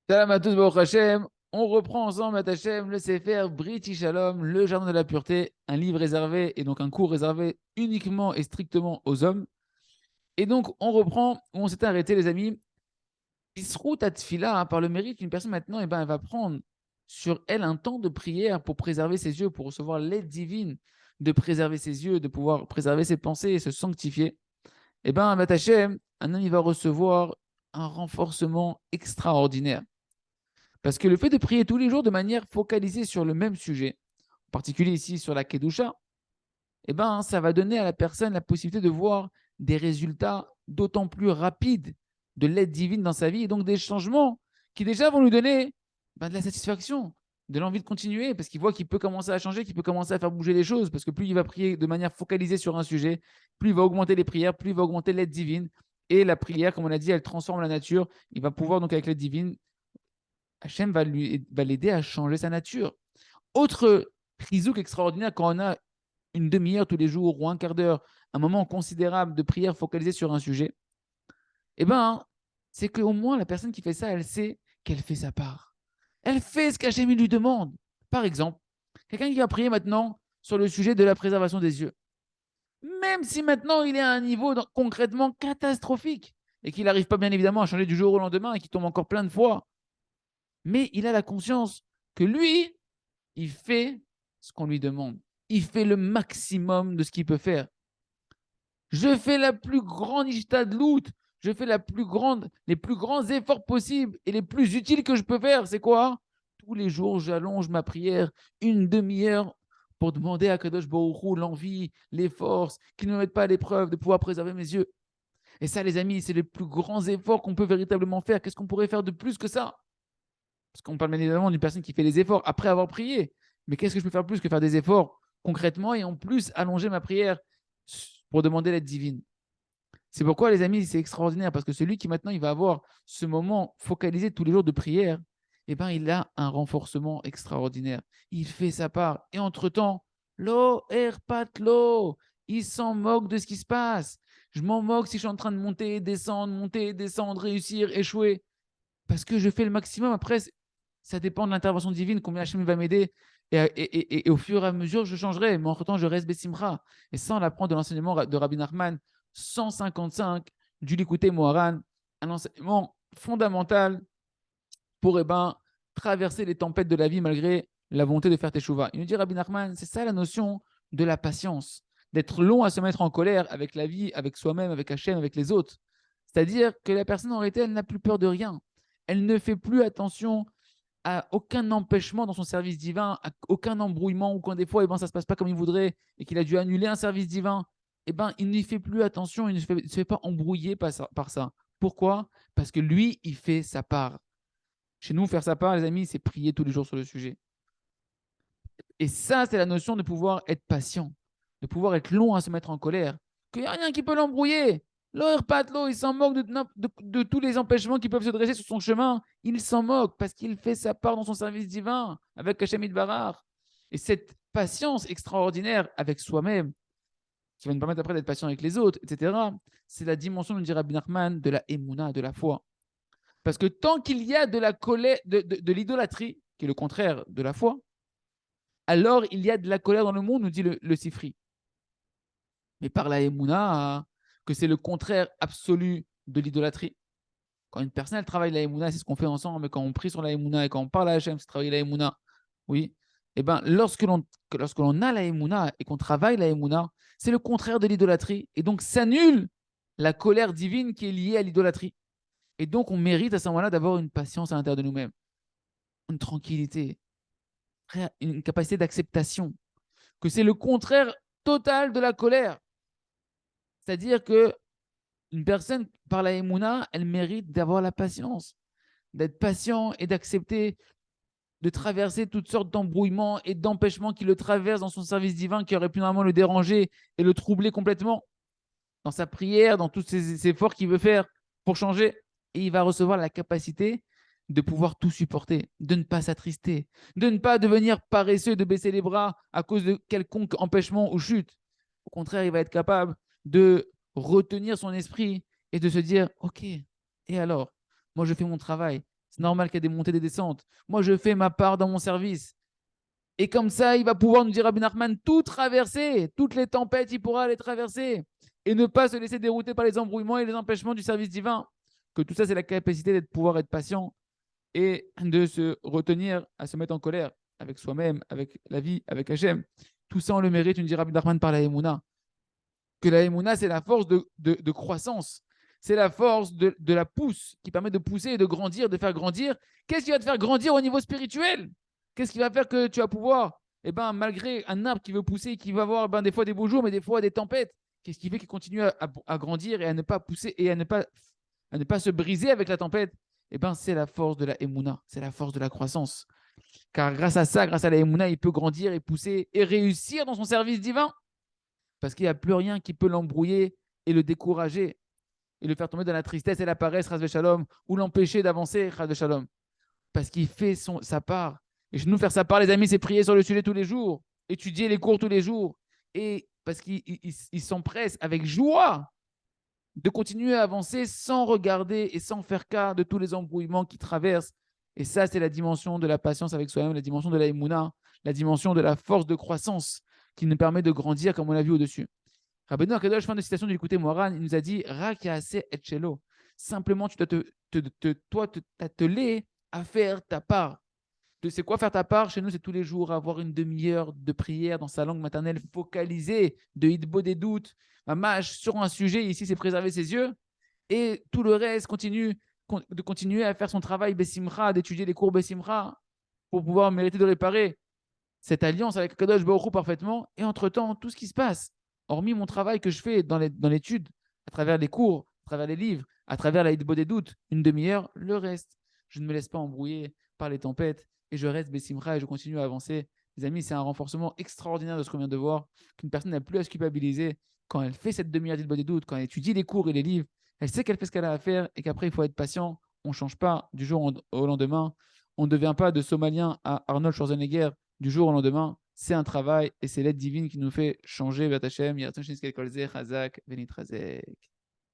Salam à tous, Baruch Hashem. On reprend ensemble, Bat Hashem, le Sefer Briti Shalom, le jardin de la pureté, un livre réservé et donc un cours réservé uniquement et strictement aux hommes. Et donc, on reprend où on s'était arrêté, les amis. Bisrout Atfila, par le mérite d'une personne maintenant, eh ben, elle va prendre sur elle un temps de prière pour préserver ses yeux, pour recevoir l'aide divine de préserver ses yeux, de pouvoir préserver ses pensées et se sanctifier. Eh bien, Bat Hashem, un homme, il va recevoir un renforcement extraordinaire. Parce que le fait de prier tous les jours de manière focalisée sur le même sujet, en particulier ici sur la Kedusha, eh ben, ça va donner à la personne la possibilité de voir des résultats d'autant plus rapides de l'aide divine dans sa vie et donc des changements qui déjà vont lui donner ben, de la satisfaction, de l'envie de continuer parce qu'il voit qu'il peut commencer à changer, qu'il peut commencer à faire bouger les choses parce que plus il va prier de manière focalisée sur un sujet, plus il va augmenter les prières, plus il va augmenter l'aide divine et la prière, comme on a dit, elle transforme la nature. Il va pouvoir donc avec l'aide divine Hachem va l'aider à changer sa nature. Autre chizouk extraordinaire quand on a une demi-heure tous les jours ou un quart d'heure, un moment considérable de prière focalisée sur un sujet, eh ben, c'est qu'au moins la personne qui fait ça, elle sait qu'elle fait sa part. Elle fait ce qu'Hachem lui demande. Par exemple, quelqu'un qui va prier maintenant sur le sujet de la préservation des yeux, même si maintenant il est à un niveau concrètement catastrophique et qu'il n'arrive pas bien évidemment à changer du jour au lendemain et qu'il tombe encore plein de fois, mais il a la conscience que lui, il fait ce qu'on lui demande. Il fait le maximum de ce qu'il peut faire. Je fais la plus grande ishta de loot. Je fais les plus grands efforts possibles et les plus utiles que je peux faire. C'est quoi? Tous les jours, j'allonge ma prière une demi-heure pour demander à Kadosh Baruch Hu l'envie, les forces, qu'il ne me mette pas à l'épreuve de pouvoir préserver mes yeux. Et ça, les amis, c'est les plus grands efforts qu'on peut véritablement faire. Qu'est-ce qu'on pourrait faire de plus que ça? Parce qu'on parle bien évidemment d'une personne qui fait des efforts après avoir prié. Mais qu'est-ce que je peux faire plus que faire des efforts concrètement et en plus allonger ma prière pour demander l'aide divine? C'est pourquoi, les amis, c'est extraordinaire parce que celui qui maintenant il va avoir ce moment focalisé tous les jours de prière, eh ben, il a un renforcement extraordinaire. Il fait sa part. Et entre-temps, lo, erpat, lo, il s'en moque de ce qui se passe. Je m'en moque si je suis en train de monter, descendre, réussir, échouer. Parce que je fais le maximum. Après, ça dépend de l'intervention divine, combien Hachem va m'aider. Et au fur et à mesure, je changerai. Mais entre-temps, je reste Bessimra. Et ça, on l'apprend de l'enseignement de Rabbi Nachman 155 du Likutei Moharan, un enseignement fondamental pour traverser les tempêtes de la vie malgré la volonté de faire teshuva. Il nous dit Rabbi Nachman, c'est ça la notion de la patience, d'être long à se mettre en colère avec la vie, avec soi-même, avec Hachem, avec les autres. C'est-à-dire que la personne en réalité, elle n'a plus peur de rien. Elle ne fait plus attention à aucun empêchement dans son service divin, à aucun embrouillement, ou quand des fois, ça ne se passe pas comme il voudrait et qu'il a dû annuler un service divin, il n'y fait plus attention, il ne se fait pas embrouiller par ça. Pourquoi? Parce que lui, il fait sa part. Chez nous, faire sa part, les amis, c'est prier tous les jours sur le sujet. Et ça, c'est la notion de pouvoir être patient, de pouvoir être long à se mettre en colère, qu'il n'y a rien qui peut l'embrouiller. L'or Patlo, il s'en moque de tous les empêchements qui peuvent se dresser sur son chemin. Il s'en moque parce qu'il fait sa part dans son service divin avec Hachem Barar. Et cette patience extraordinaire avec soi-même, qui va nous permettre après d'être patient avec les autres, etc., c'est la dimension, nous dit Rabbi Nachman, de la émouna, de la foi. Parce que tant qu'il y a de la colère, de l'idolâtrie, qui est le contraire de la foi, alors il y a de la colère dans le monde, nous dit le Sifri. Mais par la Emouna, que c'est le contraire absolu de l'idolâtrie. Quand une personne elle travaille la Emouna, c'est ce qu'on fait ensemble, mais quand on prie sur la Emouna et quand on parle à Hachem, c'est travailler la Emouna. Oui. Et bien, lorsque l'on a la Emouna et qu'on travaille la Emouna, c'est le contraire de l'idolâtrie. Et donc, s'annule la colère divine qui est liée à l'idolâtrie. Et donc, on mérite à ce moment-là d'avoir une patience à l'intérieur de nous-mêmes, une tranquillité, une capacité d'acceptation, que c'est le contraire total de la colère. C'est-à-dire que une personne, par la Emouna, elle mérite d'avoir la patience, d'être patient et d'accepter de traverser toutes sortes d'embrouillements et d'empêchements qui le traversent dans son service divin, qui aurait pu normalement le déranger et le troubler complètement dans sa prière, dans tous ces efforts qu'il veut faire pour changer. Et il va recevoir la capacité de pouvoir tout supporter, de ne pas s'attrister, de ne pas devenir paresseux, de baisser les bras à cause de quelconque empêchement ou chute. Au contraire, il va être capable de retenir son esprit et de se dire, OK, et alors, moi je fais mon travail, C'est normal qu'il y ait des montées et des descentes. Moi, je fais ma part dans mon service. Et comme ça, il va pouvoir, nous dire Rabbi Nachman, tout traverser. Toutes les tempêtes, il pourra les traverser. Et ne pas se laisser dérouter par les embrouillements et les empêchements du service divin. Que tout ça, c'est la capacité de pouvoir être patient et de se retenir à se mettre en colère avec soi-même, avec la vie, avec Hachem. Tout ça, on le mérite, nous dit Rabbi Nachman, par la Emouna. Que la Emouna, c'est la force de croissance. C'est la force de la pousse qui permet de pousser et de grandir, de faire grandir. Qu'est-ce qui va te faire grandir au niveau spirituel? Qu'est-ce qui va faire que tu vas pouvoir, malgré un arbre qui veut pousser, qui va avoir des fois des beaux jours, mais des fois des tempêtes, qu'est-ce qui fait qu'il continue à grandir et à ne pas pousser et à ne pas se briser avec la tempête? C'est la force de la Emouna, c'est la force de la croissance. Car grâce à ça, grâce à la Emouna, il peut grandir et pousser et réussir dans son service divin. Parce qu'il n'y a plus rien qui peut l'embrouiller et le décourager et le faire tomber dans la tristesse et la paresse, Chas Shalom, ou l'empêcher d'avancer, Chas Shalom. Parce qu'il fait sa part. Et chez nous, faire sa part, les amis, c'est prier sur le sujet tous les jours, étudier les cours tous les jours. Et parce qu'il s'empresse avec joie de continuer à avancer sans regarder et sans faire cas de tous les embrouillements qui traversent. Et ça, c'est la dimension de la patience avec soi-même, la dimension de la Emouna, la dimension de la force de croissance qui nous permet de grandir comme on l'a vu au-dessus. Rabbeinu Akadosh, fin de citation de l'écouter Moharan, il nous a dit Rak yaase et shelo. Simplement, tu dois t'atteler à faire ta part. C'est quoi faire ta part? Chez nous, c'est tous les jours avoir une demi-heure de prière dans sa langue maternelle focalisée, de hitbo des doutes, mâche sur un sujet. Ici, c'est préserver ses yeux. Et tout le reste de continuer à faire son travail Bessimra, d'étudier les cours Bessimra pour pouvoir mériter de réparer cette alliance avec Kadosh Baruch Hu parfaitement. Et entre-temps, tout ce qui se passe, hormis mon travail que je fais dans l'étude, à travers les cours, à travers les livres, à travers la hitbo des doutes, une demi-heure, le reste, je ne me laisse pas embrouiller par les tempêtes et je reste Bessimra et je continue à avancer. Les amis, c'est un renforcement extraordinaire de ce qu'on vient de voir, qu'une personne n'a plus à se culpabiliser quand elle fait cette demi-heure d'hitbo des doutes, quand elle étudie les cours et les livres, elle sait qu'elle fait ce qu'elle a à faire et qu'après, il faut être patient. On ne change pas du jour au lendemain. On ne devient pas de Somalien à Arnold Schwarzenegger du jour au lendemain. C'est un travail et c'est l'aide divine qui nous fait changer. Betachem, Yartoshin Skelkolze, Chazak, Benit Razek.